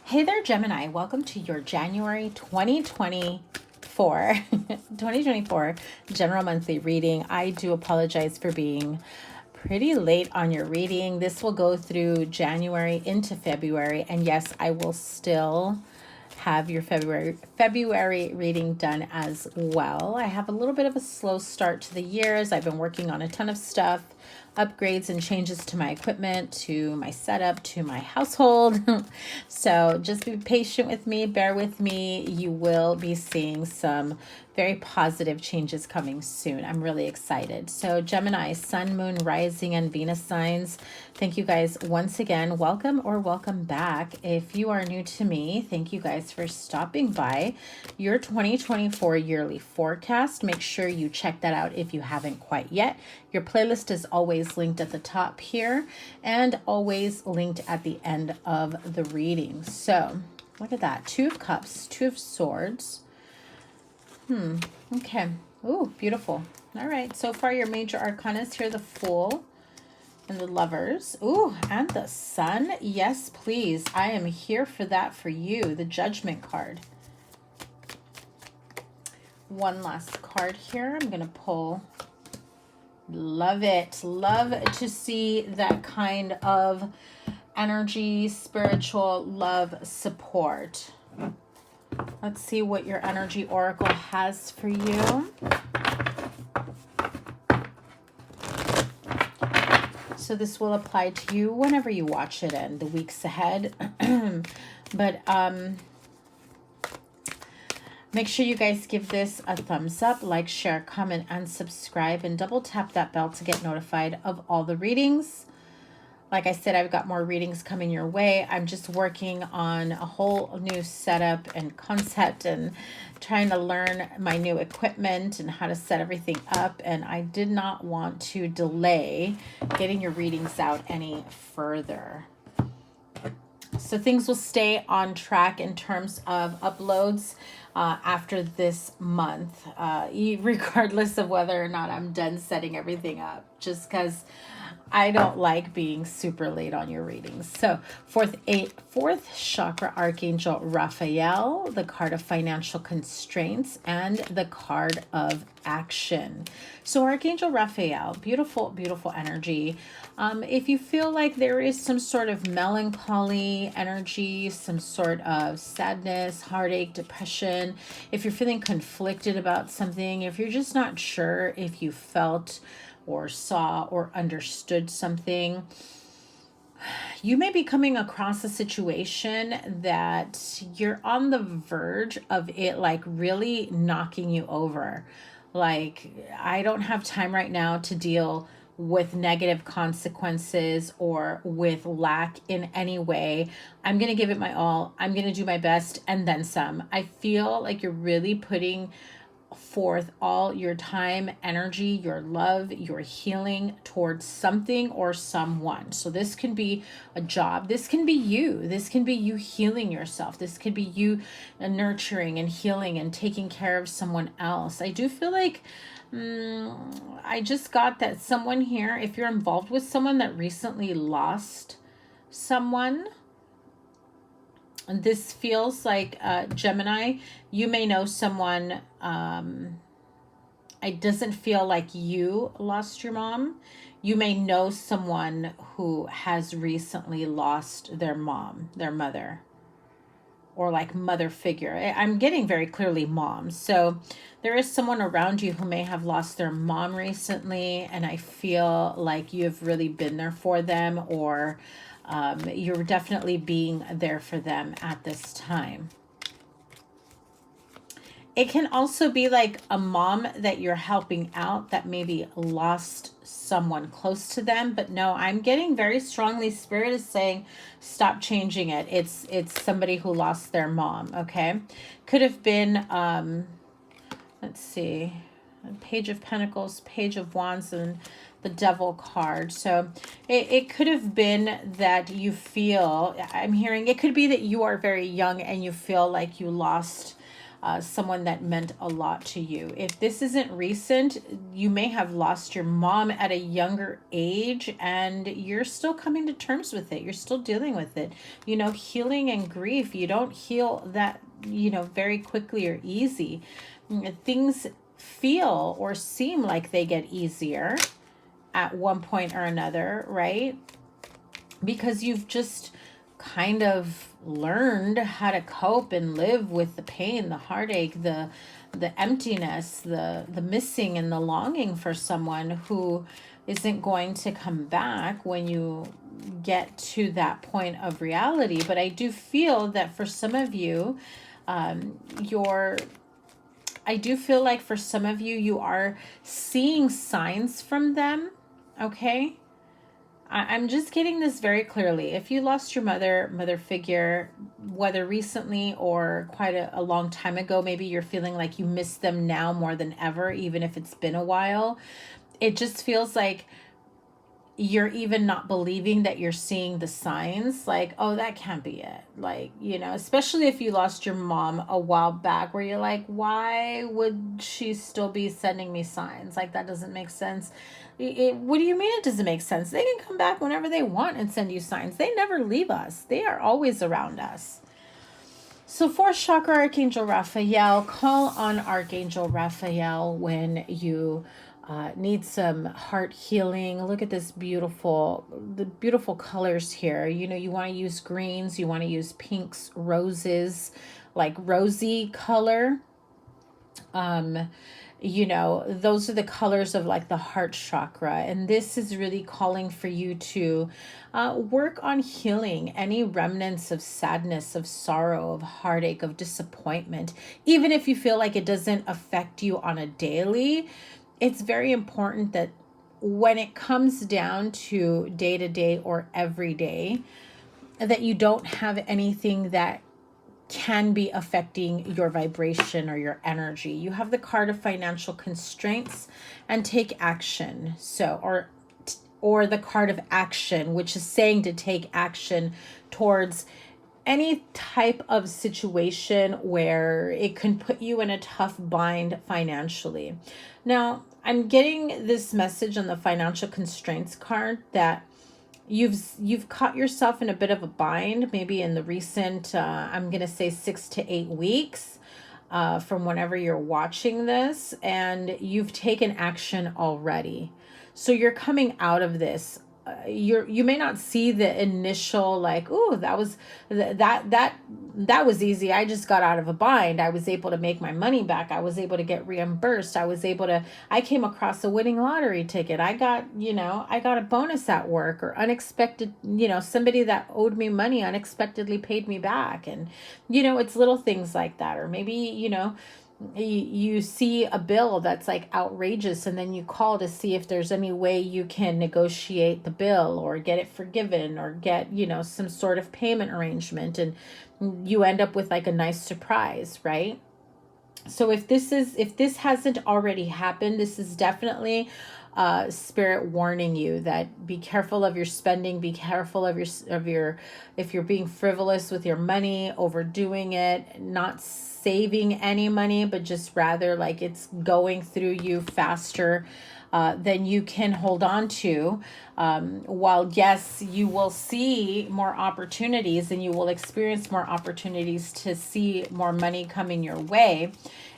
Hey there, Gemini. Welcome to your January 2024 general monthly reading. I do apologize for being pretty late on your reading. This will go through January into February, and yes, I will still have your February reading done as well. I have a little bit of a slow start to the year as I've been working on a ton of stuff, upgrades and changes to my equipment, to my setup, to my household. So just be patient with me, bear with me. You will be seeing some very positive changes coming soon. I'm really excited. So Gemini, Sun, Moon, Rising, and Venus signs. Thank you guys once again. Welcome or welcome back. If you are new to me, thank you guys for stopping by. Your 2024 yearly forecast. Make sure you check that out if you haven't quite yet. Your playlist is always linked at the top here and always linked at the end of the reading. So look at that. Two of Cups, Two of Swords. Okay. Ooh, beautiful. All right. So far, your major arcanas here, the Fool and the Lovers. Ooh, and the Sun. Yes, please. I am here for that for you. The Judgment card. One last card here. I'm going to pull. Love it. Love to see that kind of energy, spiritual love support. Let's see what your energy oracle has for you. So this will apply to you whenever you watch it in the weeks ahead. But make sure you guys give this a thumbs up, like, share, comment, and subscribe, and double tap that bell to get notified of all the readings. Like I said, I've got more readings coming your way. I'm just working on a whole new setup and concept and trying to learn my new equipment and how to set everything up. And I did not want to delay getting your readings out any further. So things will stay on track in terms of uploads after this month, regardless of whether or not I'm done setting everything up, just because I don't like being super late on your readings. So fourth chakra archangel Raphael, the card of financial constraints, and the card of action. So Archangel Raphael, beautiful, beautiful energy. If you feel like there is some sort of melancholy energy, some sort of sadness, heartache, depression, if you're feeling conflicted about something, if you're just not sure if you felt or saw or understood something, you may be coming across a situation that you're on the verge of it like really knocking you over. Like, I don't have time right now to deal with negative consequences or with lack in any way. I'm going to give it my all. I'm going to do my best and then some. I feel like you're really putting forth all your time, energy, your love, your healing towards something or someone. So this can be a job. This can be you. This can be you healing yourself. This could be you nurturing and healing and taking care of someone else. I do feel like I just got that someone here, if you're involved with someone that recently lost someone, this feels like Gemini, you may know someone. It doesn't feel like you lost your mom. You may know someone who has recently lost their mom, their mother, or like mother figure. I'm getting very clearly mom. So there is someone around you who may have lost their mom recently, and I feel like you've really been there for them, or you're definitely being there for them at this time. It can also be like a mom that you're helping out that maybe lost someone close to them. But no, I'm getting very strongly, Spirit is saying, stop changing it. It's somebody who lost their mom, okay? Could have been, let's see, Page of Pentacles, Page of Wands, and the Devil card. So it could have been that you feel, I'm hearing, it could be that you are very young and you feel like you lost someone that meant a lot to you. If this isn't recent, you may have lost your mom at a younger age and you're still coming to terms with it. You're still dealing with it. You know, healing and grief, you don't heal that, you know, very quickly or easy. Things feel or seem like they get easier at one point or another, right? Because you've just kind of learned how to cope and live with the pain, the heartache, the emptiness, the missing and the longing for someone who isn't going to come back when you get to that point of reality. But I do feel that for some of you, I do feel like for some of you, you are seeing signs from them, okay? I'm just getting this very clearly. If you lost your mother figure, whether recently or quite a long time ago, maybe you're feeling like you miss them now more than ever, even if it's been a while. It just feels like you're even not believing that you're seeing the signs, like, oh, that can't be it. Like, you know, especially if you lost your mom a while back, where you're like, why would she still be sending me signs? Like, that doesn't make sense. What do you mean it doesn't make sense? They can come back whenever they want and send you signs. They never leave us. They are always around us. So fourth chakra, Archangel Raphael. Call on Archangel Raphael when you need some heart healing. Look at this the beautiful colors here. You know, you want to use greens, you want to use pinks, roses, like rosy color. You know, those are the colors of like the heart chakra. And this is really calling for you to work on healing any remnants of sadness, of sorrow, of heartache, of disappointment. Even if you feel like it doesn't affect you on a daily, it's very important that when it comes down to day to day or every day, that you don't have anything that can be affecting your vibration or your energy. You have the card of financial constraints and take action. So, or the card of action, which is saying to take action towards any type of situation where it can put you in a tough bind financially. Now, I'm getting this message on the financial constraints card that you've caught yourself in a bit of a bind, maybe in the recent, I'm going to say 6 to 8 weeks from whenever you're watching this, and you've taken action already. So you're coming out of this. You may not see the initial like, oh, that was easy. I just got out of a bind. I was able to make my money back. I was able to get reimbursed. I came across a winning lottery ticket. I got a bonus at work, or unexpected, somebody that owed me money unexpectedly paid me back. And, it's little things like that. Or maybe, you see a bill that's like outrageous, and then you call to see if there's any way you can negotiate the bill or get it forgiven, or get some sort of payment arrangement, and you end up with like a nice surprise, right? So if this hasn't already happened, this is definitely spirit warning you that be careful of your spending, be careful of your if you're being frivolous with your money, overdoing it, not saving any money, but just rather like it's going through you faster than you can hold on to. While yes, you will see more opportunities and you will experience more opportunities to see more money coming your way,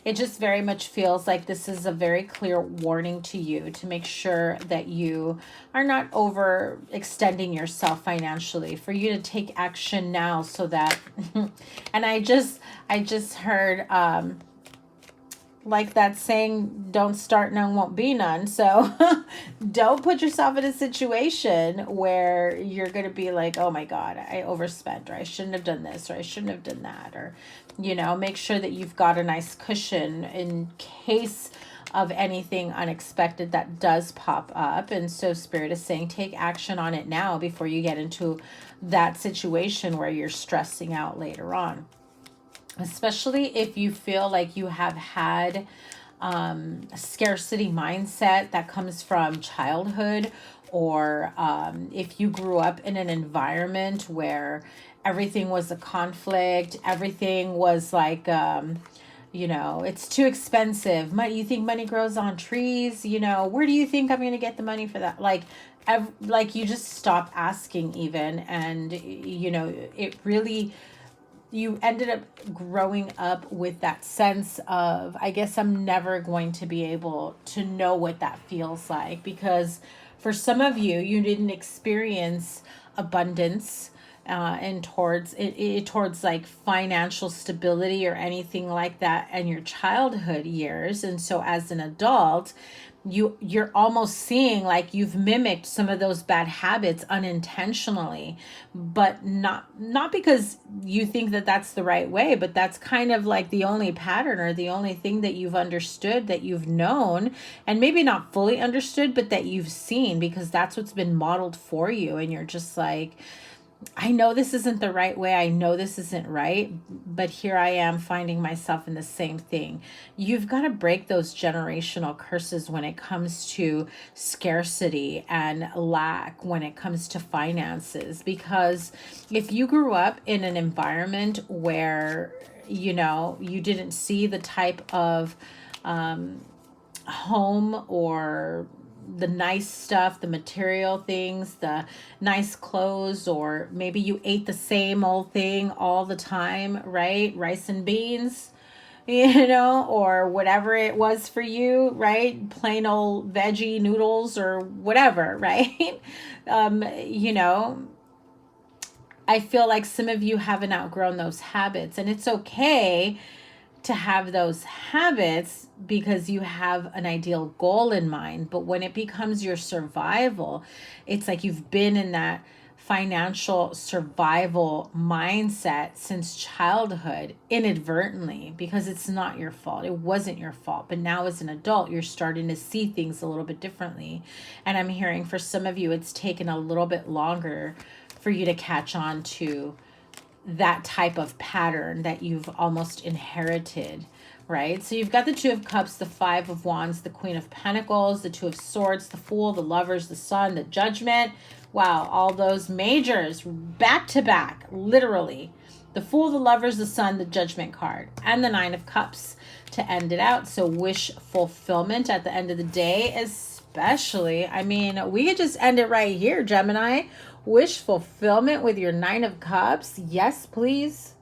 it just very much feels like this is a very clear warning to you to make sure that you are not overextending yourself financially, for you to take action now so that, and I just heard, like that saying, don't start none, won't be none. So don't put yourself in a situation where you're going to be like, oh my God, I overspent, or I shouldn't have done this, or I shouldn't have done that. Or, make sure that you've got a nice cushion in case of anything unexpected that does pop up. And so Spirit is saying, take action on it now before you get into that situation where you're stressing out later on. Especially if you feel like you have had a scarcity mindset that comes from childhood, or if you grew up in an environment where everything was a conflict, everything was like, You know, it's too expensive. You think money grows on trees? You know, where do you think I'm going to get the money for that? Like you just stop asking even. And, you know, it really, you ended up growing up with that sense of, I guess I'm never going to be able to know what that feels like, because for some of you, you didn't experience abundance and towards like financial stability or anything like that in your childhood years. And so as an adult, you're almost seeing like you've mimicked some of those bad habits unintentionally, but not because you think that that's the right way, but that's kind of like the only pattern or the only thing that you've understood, that you've known, and maybe not fully understood, but that you've seen, because that's what's been modeled for you. And you're just like, I know this isn't the right way. I know this isn't right, but here I am finding myself in the same thing. You've got to break those generational curses when it comes to scarcity and lack, when it comes to finances, because if you grew up in an environment where, you know, you didn't see the type of home or the nice stuff, the material things, the nice clothes, or maybe you ate the same old thing all the time, right? Rice and beans, you know, or whatever it was for you, right? Plain old veggie noodles or whatever, right? You know, I feel like some of you haven't outgrown those habits, and it's okay to have those habits because you have an ideal goal in mind. But when it becomes your survival, it's like you've been in that financial survival mindset since childhood inadvertently, because it's not your fault. It wasn't your fault. But now as an adult, you're starting to see things a little bit differently. And I'm hearing for some of you, it's taken a little bit longer for you to catch on to that type of pattern that you've almost inherited, right? So you've got the Two of Cups, the Five of Wands, the Queen of Pentacles, the Two of Swords, the Fool, the Lovers, the Sun, the Judgment. Wow, all those majors back to back, literally. The Fool, the Lovers, the Sun, the Judgment card, and the Nine of Cups to end it out. So wish fulfillment at the end of the day, especially. I mean, we could just end it right here, Gemini. Wish fulfillment with your Nine of Cups. Yes, please.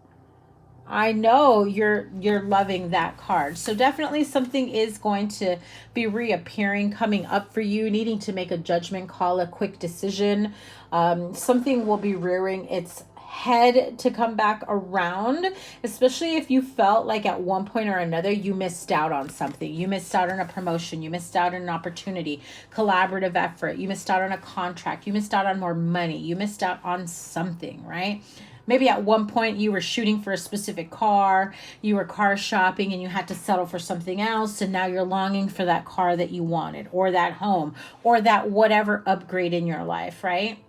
I know you're loving that card. So definitely something is going to be reappearing, coming up for you, needing to make a judgment call, a quick decision. Something will be rearing its head to come back around, especially if you felt like at one point or another you missed out on something. You missed out on a promotion, you missed out on an opportunity, collaborative effort, you missed out on a contract, you missed out on more money, you missed out on something, right? Maybe at one point you were shooting for a specific car, you were car shopping and you had to settle for something else, and now you're longing for that car that you wanted, or that home, or that whatever upgrade in your life, right?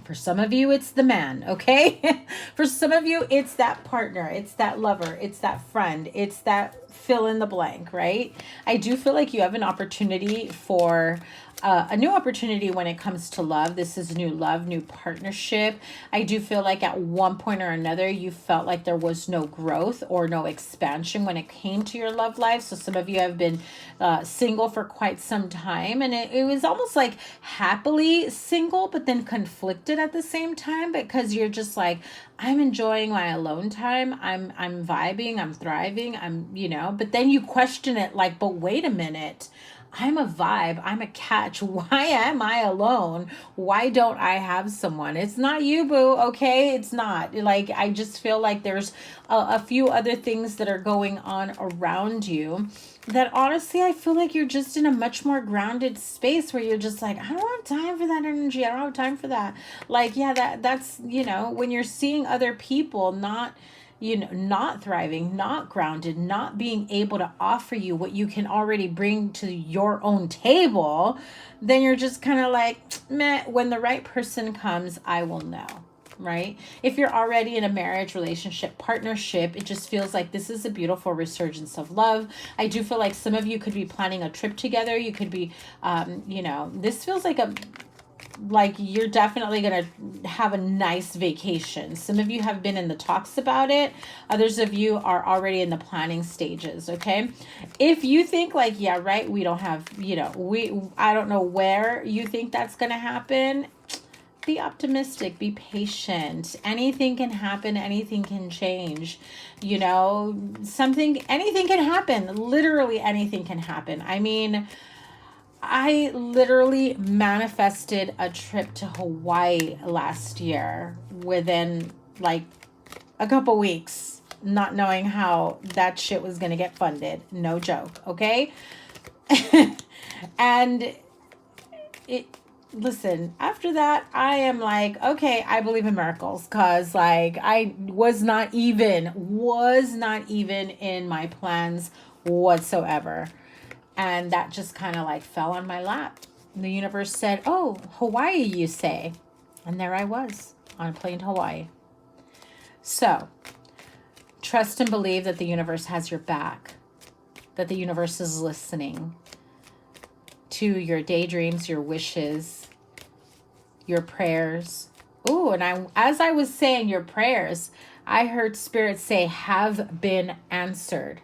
For some of you, it's the man, okay? For some of you, it's that partner, it's that lover, it's that friend, it's that fill in the blank, right? I do feel like you have an opportunity for a new opportunity when it comes to love. This is new love, new partnership. I do feel like at one point or another, you felt like there was no growth or no expansion when it came to your love life. So some of you have been single for quite some time, and it was almost like happily single, but then conflicted at the same time, because you're just like, I'm enjoying my alone time. I'm vibing, I'm thriving, but then you question it like, but wait a minute. I'm a vibe. I'm a catch. Why am I alone? Why don't I have someone? It's not you, boo. Okay. It's not. Like, I just feel like there's a few other things that are going on around you that honestly, I feel like you're just in a much more grounded space where you're just like, I don't have time for that energy. I don't have time for that. Like, yeah, that's, when you're seeing other people not thriving, not grounded, not being able to offer you what you can already bring to your own table, then you're just kind of like, meh, when the right person comes, I will know, right? If you're already in a marriage, relationship, partnership, it just feels like this is a beautiful resurgence of love. I do feel like some of you could be planning a trip together. You could be, this feels like like you're definitely going to have a nice vacation. Some of you have been in the talks about it. Others of you are already in the planning stages, okay? If you think like, yeah, right, we don't have, you know, I don't know where you think that's going to happen. Be optimistic, be patient. Anything can happen, anything can change. You know, anything can happen. Literally anything can happen. I mean, I literally manifested a trip to Hawaii last year within like a couple weeks, not knowing how that shit was going to get funded. No joke, okay? And listen, after that, I am like, okay, I believe in miracles, because like I was not even in my plans whatsoever. And that just kind of like fell on my lap. And the universe said, oh, Hawaii, you say? And there I was on a plane to Hawaii. So trust and believe that the universe has your back, that the universe is listening to your daydreams, your wishes, your prayers. Ooh, and as I was saying your prayers, I heard Spirit say have been answered.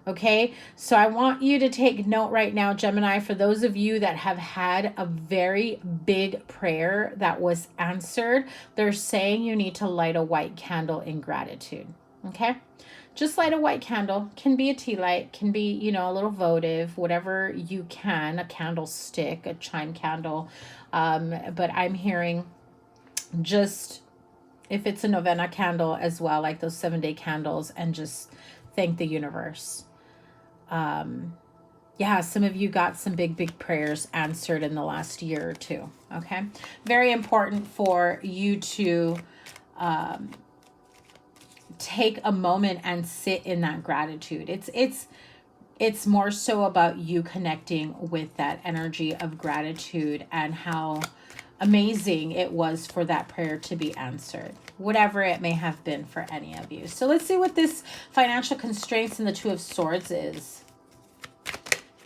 Okay, so I want you to take note right now, Gemini, for those of you that have had a very big prayer that was answered, they're saying you need to light a white candle in gratitude. Okay, just light a white candle. Can be a tea light, can be, you know, a little votive, whatever you can, a candlestick, a chime candle. But I'm hearing just, if it's a novena candle as well, like those 7-day candles, and just thank the universe. Yeah, some of you got some big prayers answered in the last year or two. Okay, very important for you to take a moment and sit in that gratitude. It's more so about you connecting with that energy of gratitude and how amazing it was for that prayer to be answered, whatever it may have been for any of you. So let's see what this financial constraints and the Two of Swords is.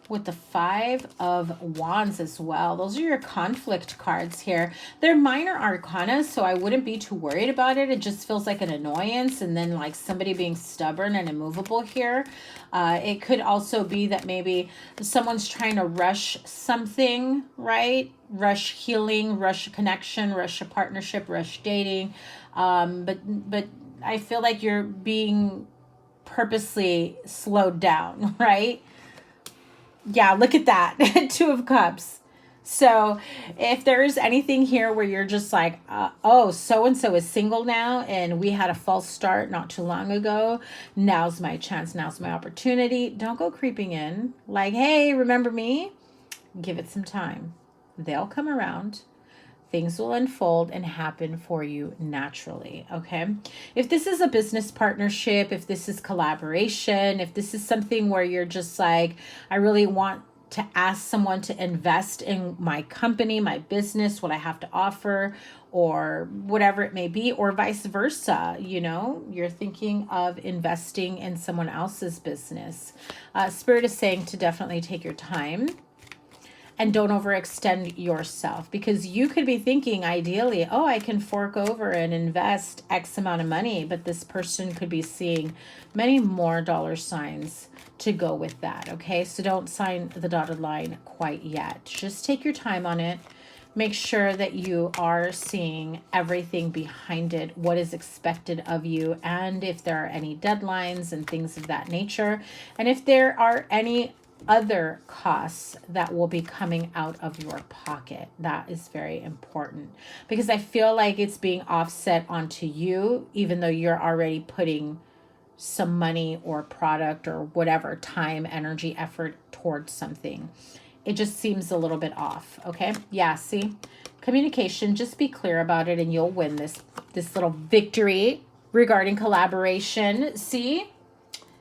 With the 5 of Wands as well. Those are your conflict cards here. They're minor arcana, so I wouldn't be too worried about it. It just feels like an annoyance, and then like somebody being stubborn and immovable here. It could also be that maybe someone's trying to rush something, right? Rush healing, rush a connection, rush a partnership, rush dating. But I feel like you're being purposely slowed down, right? Yeah, look at that. 2 of Cups. So if there's anything here where you're just like, oh, so-and-so is single now, and we had a false start not too long ago. Now's my chance. Now's my opportunity. Don't go creeping in. Like, hey, remember me? Give it some time. They'll come around. Things will unfold and happen for you naturally, okay? If this is a business partnership, if this is collaboration, if this is something where you're just like, I really want to ask someone to invest in my company, my business, what I have to offer, or whatever it may be, or vice versa, you know, you're thinking of investing in someone else's business. Spirit is saying to definitely take your time. And don't overextend yourself, because you could be thinking ideally, oh, I can fork over and invest X amount of money, but this person could be seeing many more dollar signs to go with that, okay? So don't sign the dotted line quite yet. Just take your time on it. Make sure that you are seeing everything behind it, what is expected of you, and if there are any deadlines and things of that nature, and if there are any other costs that will be coming out of your pocket. That is very important, because I feel like it's being offset onto you, even though you're already putting some money or product or whatever, time, energy, effort towards something. It just seems a little bit off, okay? Yeah, see? Communication, just be clear about it and you'll win this little victory regarding collaboration. See?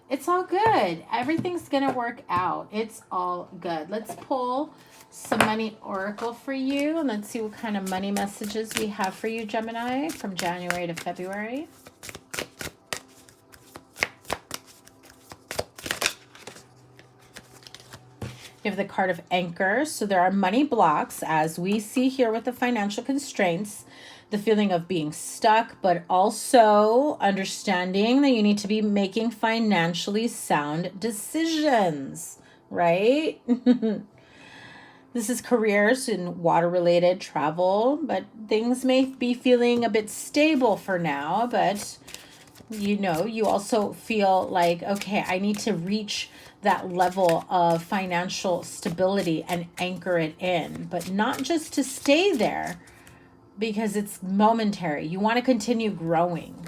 It's all good. Everything's going to work out. It's all good. Let's pull some money oracle for you. And let's see what kind of money messages we have for you, Gemini, from January to February. You have the card of anchor. So there are money blocks, as we see here with the financial constraints, the feeling of being stuck, but also understanding that you need to be making financially sound decisions, right? This is careers in water-related travel, but things may be feeling a bit stable for now, but you know, you also feel like, okay, I need to reach that level of financial stability and anchor it in, but not just to stay there because it's momentary. You want to continue growing.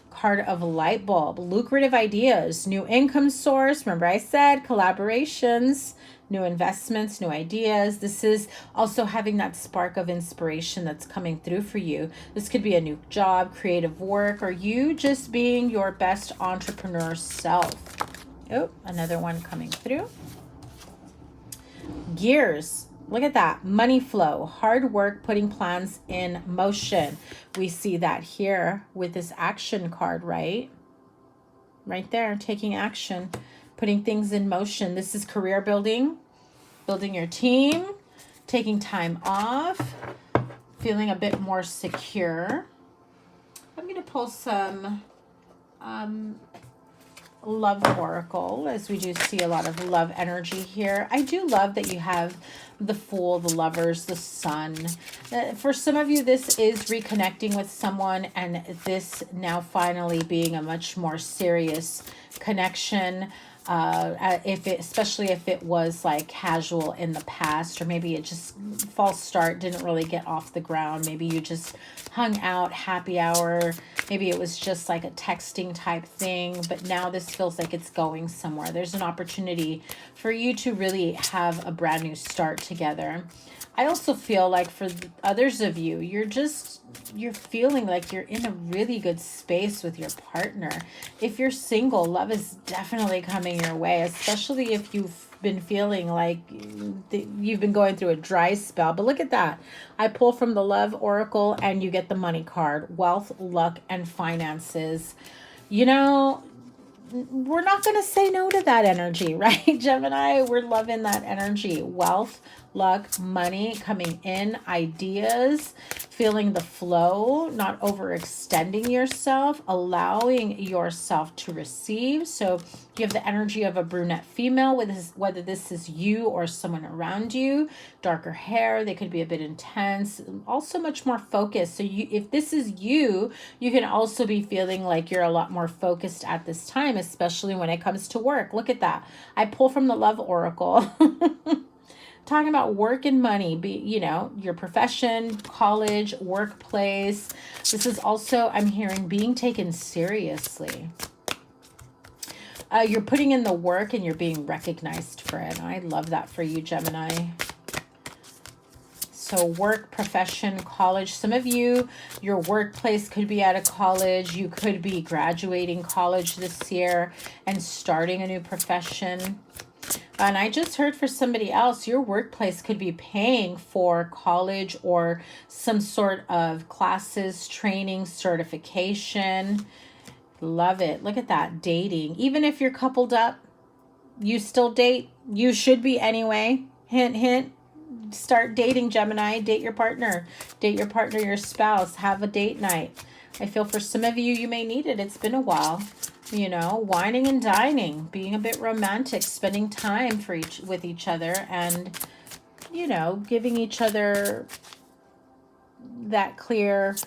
Card of light bulb, lucrative ideas, new income source. Remember I said collaborations, new investments, new ideas. This is also having that spark of inspiration that's coming through for you. This could be a new job, creative work, or you just being your best entrepreneur self. Oh, another one coming through. Gears. Look at that. Money flow, hard work, putting plans in motion. We see that here with this action card, right? Right there, taking action, putting things in motion. This is career building, building your team, taking time off, feeling a bit more secure. I'm going to pull some love oracle, as we do see a lot of love energy here. I do love that you have the Fool, the Lovers, the Sun. For some of you, this is reconnecting with someone, and this now finally being a much more serious connection. Especially if it was like casual in the past, or maybe it just false start, didn't really get off the ground. Maybe you just hung out, happy hour. Maybe it was just like a texting type thing, but now this feels like it's going somewhere. There's an opportunity for you to really have a brand new start together. I also feel like for others of you, you're feeling like you're in a really good space with your partner. If you're single, love is definitely coming your way, especially if you've been feeling like you've been going through a dry spell. But look at that. I pull from the Love Oracle and you get the Money card, wealth, luck, and finances. You know, we're not going to say no to that energy, right, Gemini? We're loving that energy. Wealth, luck, money coming in, ideas, feeling the flow, not overextending yourself, allowing yourself to receive. So you have the energy of a brunette female, whether this is you or someone around you. Darker hair, they could be a bit intense, also much more focused. So if this is you, you can also be feeling like you're a lot more focused at this time, especially when it comes to work. Look at that. I pull from the Love Oracle. Talking about work and money, your profession, college, workplace. This is also, I'm hearing, being taken seriously. You're putting in the work and you're being recognized for it. I love that for you, Gemini. So work, profession, college. Some of you, your workplace could be out of college. You could be graduating college this year and starting a new profession. And I just heard for somebody else, your workplace could be paying for college or some sort of classes, training, certification. Love it. Look at that. Dating. Even if you're coupled up, you still date. You should be anyway. Hint, hint. Start dating, Gemini. Date your partner. Date your partner, your spouse. Have a date night. I feel for some of you, you may need it. It's been a while. Whining and dining, being a bit romantic, spending time with each other, and, giving each other that clear,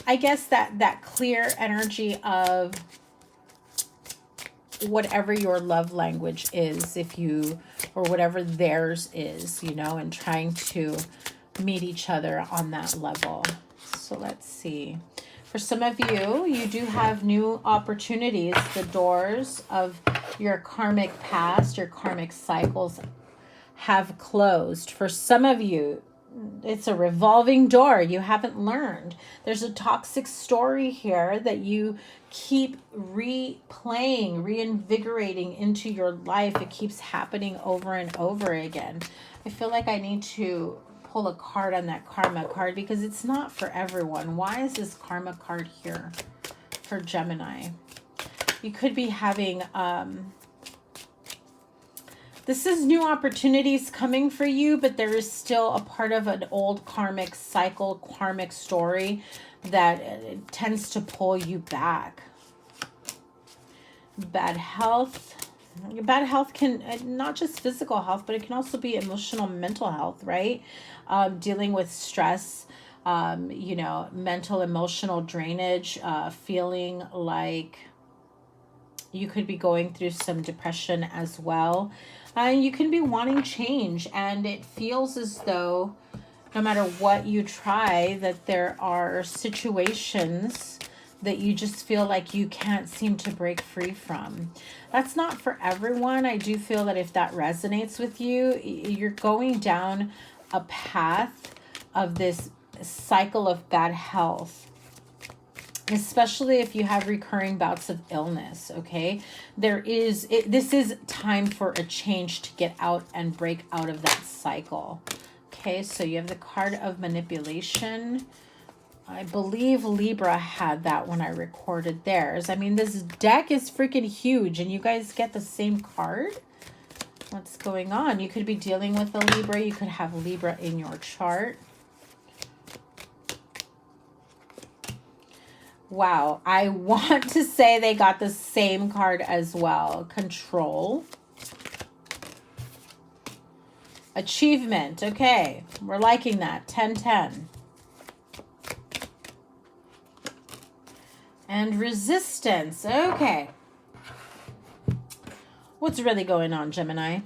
I guess that clear energy of whatever your love language is, or whatever theirs is, and trying to meet each other on that level. So let's see. For some of you, you do have new opportunities. The doors of your karmic past, your karmic cycles have closed. For some of you, it's a revolving door. You haven't learned. There's a toxic story here that you keep replaying, reinvigorating into your life. It keeps happening over and over again. I feel like I need to pull a card on that karma card because it's not for everyone. Why is this karma card here for Gemini? You could be having This is new opportunities coming for you, but there is still a part of an old karmic cycle, karmic story that tends to pull you back. Bad health. Bad health can, not just physical health, but it can also be emotional, mental health, right? Dealing with stress, you know, mental, emotional drainage, feeling like you could be going through some depression as well. You can be wanting change, and it feels as though no matter what you try, that there are situations that you just feel like you can't seem to break free from. That's not for everyone. I do feel that if that resonates with you, you're going down a path of this cycle of bad health, especially if you have recurring bouts of illness. Okay, this is time for a change to get out and break out of that cycle. Okay, so you have the card of manipulation. I believe Libra had that when I recorded theirs. I mean, this deck is freaking huge, and you guys get the same card. What's going on? You could be dealing with a Libra. You could have Libra in your chart. Wow, I want to say they got the same card as well. Control. Achievement. Okay, we're liking that. 10-10. And resistance. Okay. What's really going on, Gemini?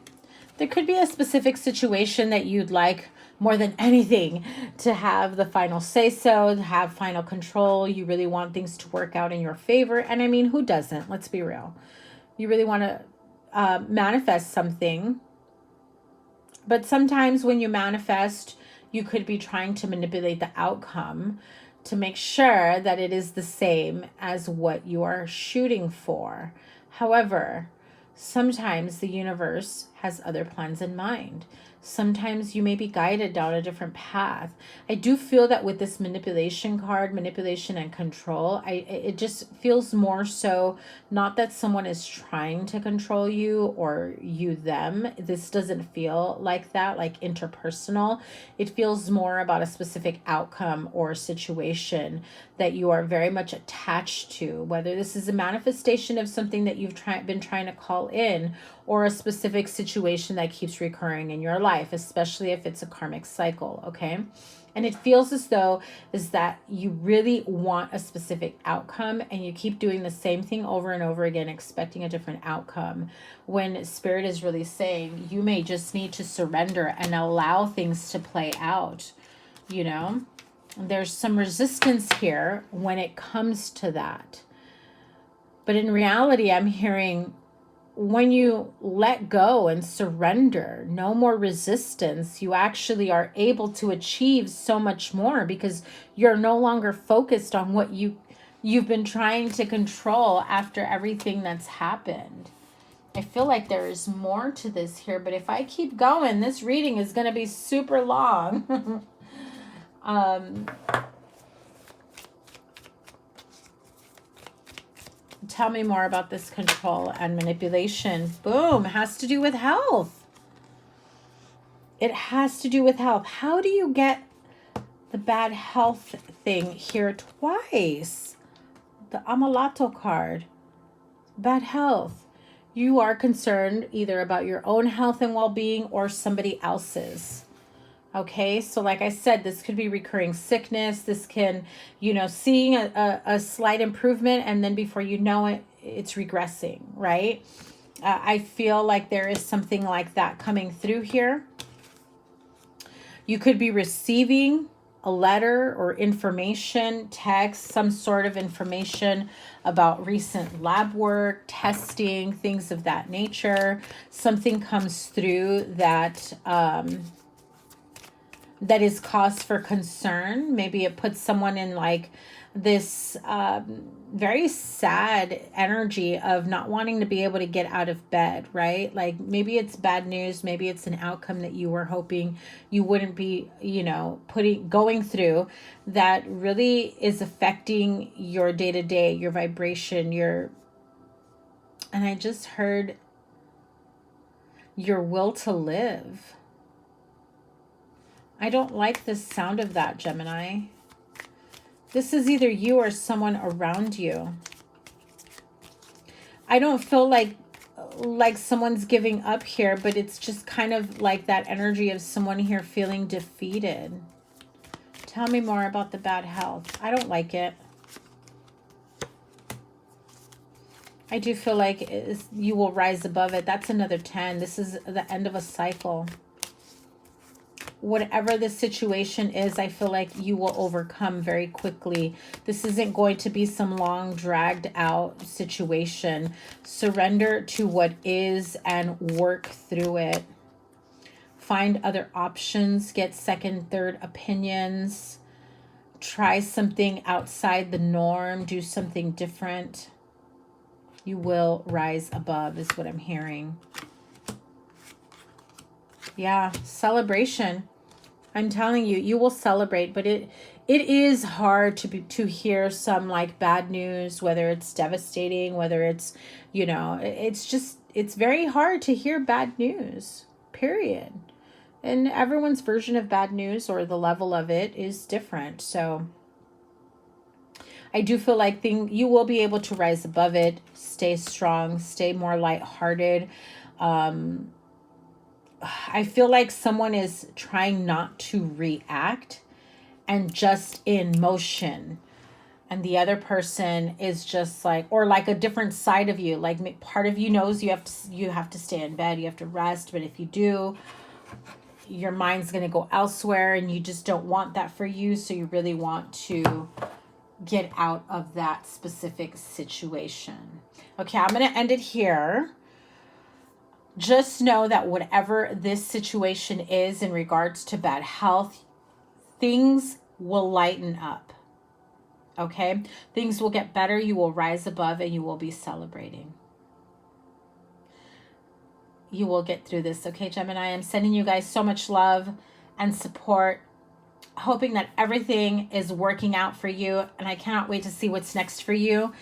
There could be a specific situation that you'd like more than anything to have the final say-so, to have final control. You really want things to work out in your favor. And I mean, who doesn't? Let's be real. You really want to manifest something. But sometimes when you manifest, you could be trying to manipulate the outcome to make sure that it is the same as what you are shooting for. However, sometimes the universe has other plans in mind. Sometimes you may be guided down a different path. I do feel that with this manipulation card, manipulation and control, it just feels more so not that someone is trying to control you or you them. This doesn't feel like that, like interpersonal. It feels more about a specific outcome or situation that you are very much attached to, whether this is a manifestation of something that you've been trying to call in, or a specific situation that keeps recurring in your life, especially if it's a karmic cycle, okay? And it feels as though is that you really want a specific outcome, and you keep doing the same thing over and over again, expecting a different outcome, when Spirit is really saying you may just need to surrender and allow things to play out, you know? There's some resistance here when it comes to that. But in reality, I'm hearing when you let go and surrender, no more resistance, you actually are able to achieve so much more, because you're no longer focused on what you've been trying to control after everything that's happened. I feel like there is more to this here, but if I keep going, this reading is going to be super long. Tell me more about this control and manipulation. Boom, has to do with health. It has to do with health. How do you get the bad health thing here twice? The Amalato card. Bad health. You are concerned either about your own health and well-being or somebody else's. Okay, so like I said, this could be recurring sickness. This can, you know, seeing a slight improvement, and then before you know it, it's regressing, right? I feel like there is something like that coming through here. You could be receiving a letter or information, text, some sort of information about recent lab work, testing, things of that nature. Something comes through that that is cause for concern. Maybe it puts someone in like this very sad energy of not wanting to be able to get out of bed, right? Like maybe it's bad news, maybe it's an outcome that you were hoping you wouldn't be, you know, going through, that really is affecting your day-to-day, your vibration, and I just heard your will to live. I don't like the sound of that, Gemini. This is either you or someone around you. I don't feel like someone's giving up here, but it's just kind of like that energy of someone here feeling defeated. Tell me more about the bad health. I don't like it. I do feel like you will rise above it. That's another 10. This is the end of a cycle. Whatever the situation is, I feel like you will overcome very quickly. This isn't going to be some long, dragged out situation. Surrender to what is and work through it. Find other options. Get second, third opinions. Try something outside the norm. Do something different. You will rise above is what I'm hearing. Yeah, celebration. I'm telling you, you will celebrate, but it is hard to hear some like bad news, whether it's devastating, whether it's, you know, it's very hard to hear bad news, period. And everyone's version of bad news or the level of it is different. So I do feel like you will be able to rise above it, stay strong, stay more lighthearted. I feel like someone is trying not to react and just in motion. And the other person is just like, or like a different side of you. Like part of you knows you have to stay in bed, you have to rest. But if you do, your mind's going to go elsewhere and you just don't want that for you. So you really want to get out of that specific situation. Okay, I'm going to end it here. Just know that whatever this situation is in regards to bad health, things will lighten up. Okay? Things will get better. You will rise above and you will be celebrating. You will get through this. Okay, Gemini? I'm sending you guys so much love and support. Hoping that everything is working out for you. And I cannot wait to see what's next for you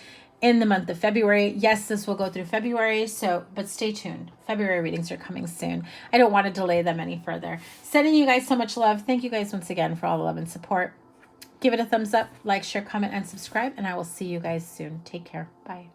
in the month of February. Yes, this will go through February, but stay tuned. February readings are coming soon. I don't want to delay them any further. Sending you guys so much love. Thank you guys once again for all the love and support. Give it a thumbs up, like, share, comment, and subscribe, and I will see you guys soon. Take care. Bye.